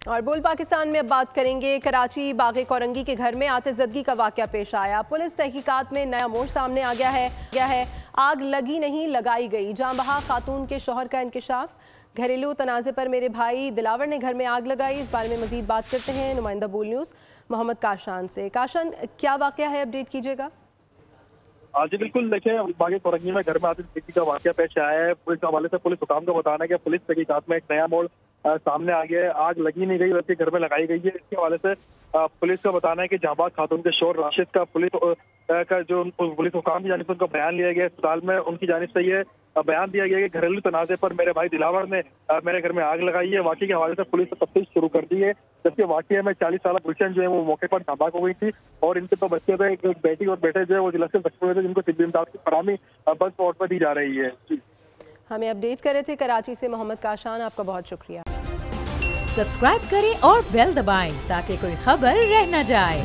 और बोल पाकिस्तान में अब बात करेंगे। कराची बागे कोरंगी के घर में आतिशज़दगी का वाक़या पेश आया। पुलिस तहकीकात में नया मोड़ सामने आ गया है। आग लगी नहीं लगाई गई। जाँ बहा खातून के शौहर का इंकशाफ। घरेलू तनाज़े पर मेरे भाई दिलावर ने घर में आग लगाई। इस बारे में मज़ीद बात करते हैं नुमाइंदा बोल न्यूज़ मोहम्मद काशान से। काशान, क्या वाक़या है, अपडेट कीजिएगा। जी बिल्कुल, देखिए बागे कोरंगी में घर में आतिशबाजी का वाक़या पेश आया है। पुलिस हवाले से पुलिस हुकाम का बताना है कि पुलिस तहकीकात में एक नया मोड़ सामने आ गया है। आग लगी नहीं गई बल्कि घर में लगाई गई है। इसके हवाले से पुलिस का बताना है कि जाबाज खातून के शोर राशिद का पुलिस हुकाम की जानिब से उनका बयान लिया गया। अस्पताल में उनकी जानिब से ये बयान दिया गया कि घरेलू तनाज़े पर मेरे भाई दिलावर ने मेरे घर में आग लगाई है। वाक़े के हवाले से पुलिस ने तफ्तीश शुरू कर दी है। जबकि वाक़े में 40 साल गुलशन जो है वो मौके पर नाबाक हो गई थी और इनके तो बच्चे थे, एक बेटी और बेटे जो है वो जिला से जख्मी हुए थे, जिनको तिब्बी इमदाद की फराहमी बस तौर पर दी जा रही है। हमें अपडेट कर रहे थे कराची से मोहम्मद काशान, आपका बहुत शुक्रिया। सब्सक्राइब करें और बेल दबाएं ताकि कोई खबर रह न जाए।